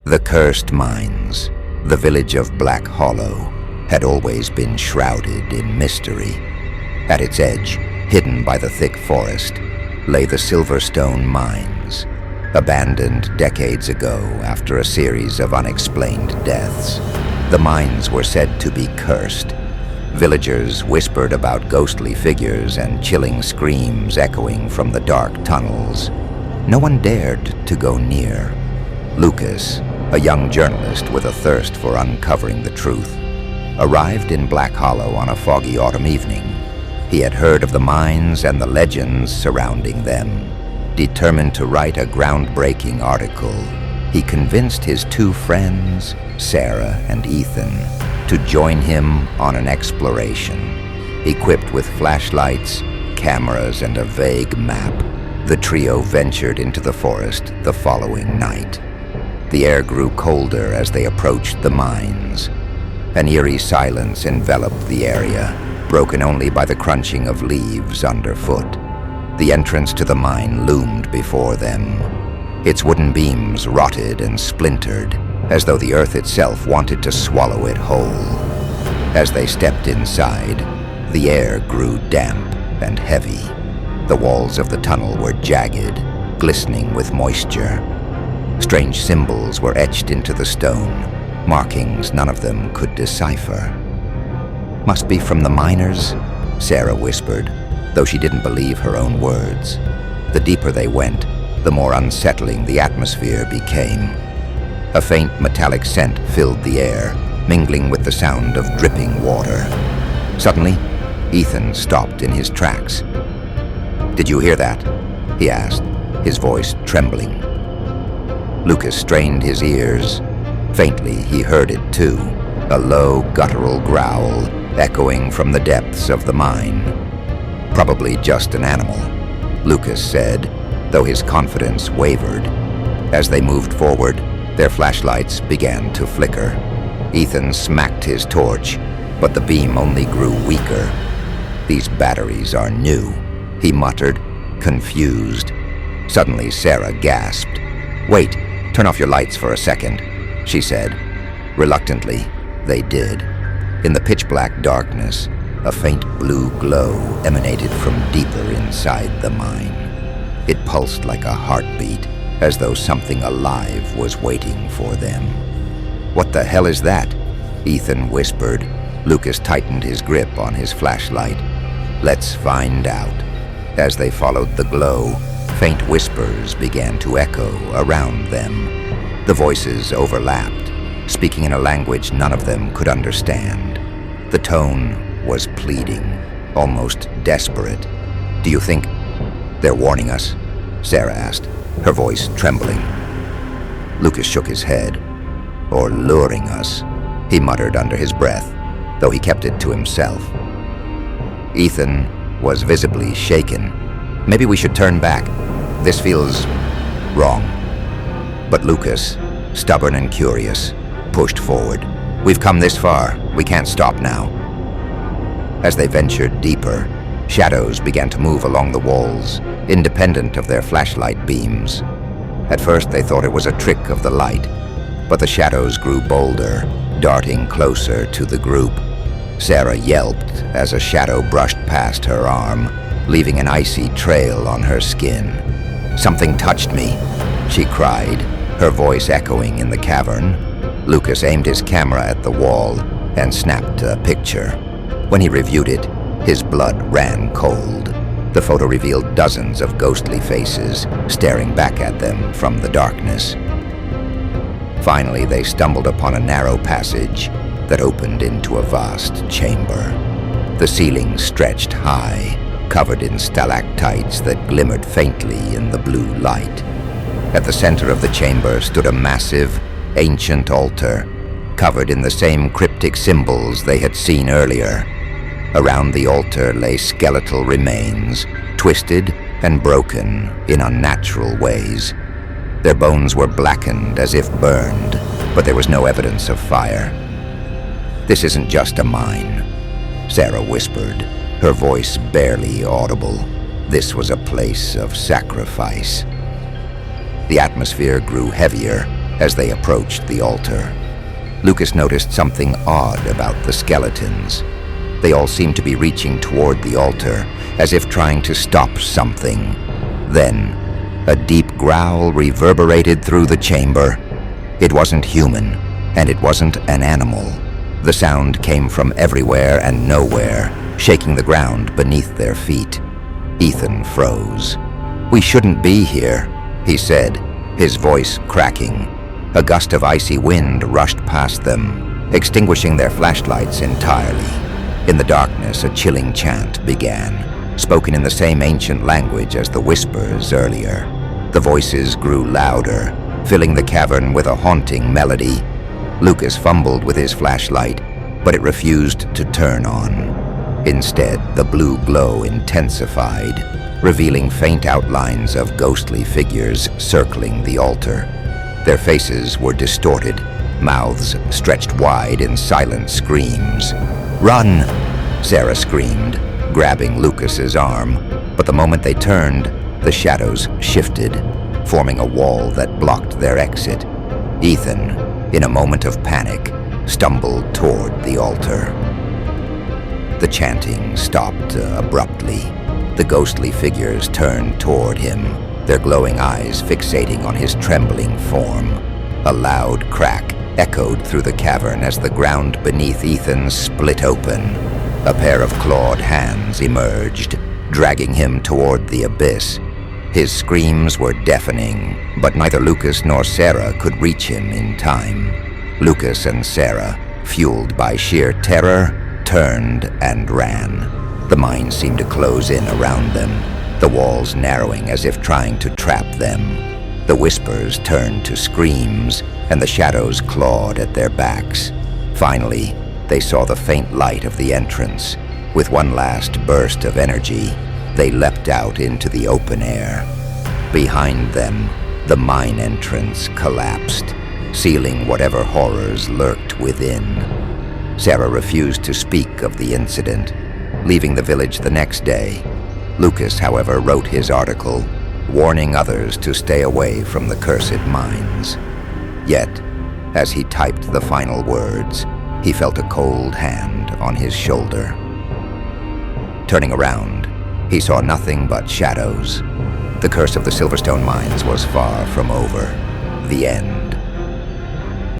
The cursed mines, the village of Black Hollow, had always been shrouded in mystery. At its edge, hidden by the thick forest, lay the Silverstone Mines, abandoned decades ago after a series of unexplained deaths. The mines were said to be cursed. Villagers whispered about ghostly figures and chilling screams echoing from the dark tunnels. No one dared to go near. Lucas, a young journalist with a thirst for uncovering the truth, arrived in Black Hollow on a foggy autumn evening. He had heard of the mines and the legends surrounding them. Determined to write a groundbreaking article, he convinced his two friends, Sarah and Ethan, to join him on an exploration. Equipped with flashlights, cameras, and a vague map, the trio ventured into the forest the following night. The air grew colder as they approached the mines. An eerie silence enveloped the area, broken only by the crunching of leaves underfoot. The entrance to the mine loomed before them. Its wooden beams rotted and splintered, as though the earth itself wanted to swallow it whole. As they stepped inside, the air grew damp and heavy. The walls of the tunnel were jagged, glistening with moisture. Strange symbols were etched into the stone, markings none of them could decipher. "Must be from the miners," Sarah whispered, though she didn't believe her own words. The deeper they went, the more unsettling the atmosphere became. A faint metallic scent filled the air, mingling with the sound of dripping water. Suddenly, Ethan stopped in his tracks. "Did you hear that?" he asked, his voice trembling. Lucas strained his ears. Faintly, he heard it too, a low, guttural growl echoing from the depths of the mine. "Probably just an animal," Lucas said, though his confidence wavered. As they moved forward, their flashlights began to flicker. Ethan smacked his torch, but the beam only grew weaker. "These batteries are new," he muttered, confused. Suddenly, Sarah gasped. "Wait, turn off your lights for a second," she said. Reluctantly, they did. In the pitch-black darkness, a faint blue glow emanated from deeper inside the mine. It pulsed like a heartbeat, as though something alive was waiting for them. "What the hell is that?" Ethan whispered. Lucas tightened his grip on his flashlight. "Let's find out." As they followed the glow, faint whispers began to echo around them. The voices overlapped, speaking in a language none of them could understand. The tone was pleading, almost desperate. "Do you think they're warning us?" Sarah asked, her voice trembling. Lucas shook his head. "Or luring us," he muttered under his breath, though he kept it to himself. Ethan was visibly shaken. "Maybe we should turn back. This feels wrong." But Lucas, stubborn and curious, pushed forward. "We've come this far. We can't stop now." As they ventured deeper, shadows began to move along the walls, independent of their flashlight beams. At first they thought it was a trick of the light, but the shadows grew bolder, darting closer to the group. Sarah yelped as a shadow brushed past her arm, leaving an icy trail on her skin. "Something touched me," she cried, her voice echoing in the cavern. Lucas aimed his camera at the wall and snapped a picture. When he reviewed it, his blood ran cold. The photo revealed dozens of ghostly faces staring back at them from the darkness. Finally, they stumbled upon a narrow passage that opened into a vast chamber. The ceiling stretched high, covered in stalactites that glimmered faintly in the blue light. At the center of the chamber stood a massive, ancient altar, covered in the same cryptic symbols they had seen earlier. Around the altar lay skeletal remains, twisted and broken in unnatural ways. Their bones were blackened as if burned, but there was no evidence of fire. "This isn't just a mine," Sarah whispered, her voice barely audible. "This was a place of sacrifice." The atmosphere grew heavier, as they approached the altar. Lucas noticed something odd about the skeletons. They all seemed to be reaching toward the altar, as if trying to stop something. Then, a deep growl reverberated through the chamber. It wasn't human, and it wasn't an animal. The sound came from everywhere and nowhere, shaking the ground beneath their feet. Ethan froze. "We shouldn't be here," he said, his voice cracking. A gust of icy wind rushed past them, extinguishing their flashlights entirely. In the darkness, a chilling chant began, spoken in the same ancient language as the whispers earlier. The voices grew louder, filling the cavern with a haunting melody. Lucas fumbled with his flashlight, but it refused to turn on. Instead, the blue glow intensified, revealing faint outlines of ghostly figures circling the altar. Their faces were distorted, mouths stretched wide in silent screams. "Run!" Sarah screamed, grabbing Lucas's arm. But the moment they turned, the shadows shifted, forming a wall that blocked their exit. Ethan, in a moment of panic, stumbled toward the altar. The chanting stopped abruptly. The ghostly figures turned toward him, their glowing eyes fixating on his trembling form. A loud crack echoed through the cavern as the ground beneath Ethan split open. A pair of clawed hands emerged, dragging him toward the abyss. His screams were deafening, but neither Lucas nor Sarah could reach him in time. Lucas and Sarah, fueled by sheer terror, turned and ran. The mine seemed to close in around them, the walls narrowing as if trying to trap them. The whispers turned to screams, and the shadows clawed at their backs. Finally, they saw the faint light of the entrance. With one last burst of energy, they leapt out into the open air. Behind them, the mine entrance collapsed, sealing whatever horrors lurked within. Sarah refused to speak of the incident, leaving the village the next day. Lucas, however, wrote his article, warning others to stay away from the cursed mines. Yet, as he typed the final words, he felt a cold hand on his shoulder. Turning around, he saw nothing but shadows. The curse of the Silverstone mines was far from over. The end.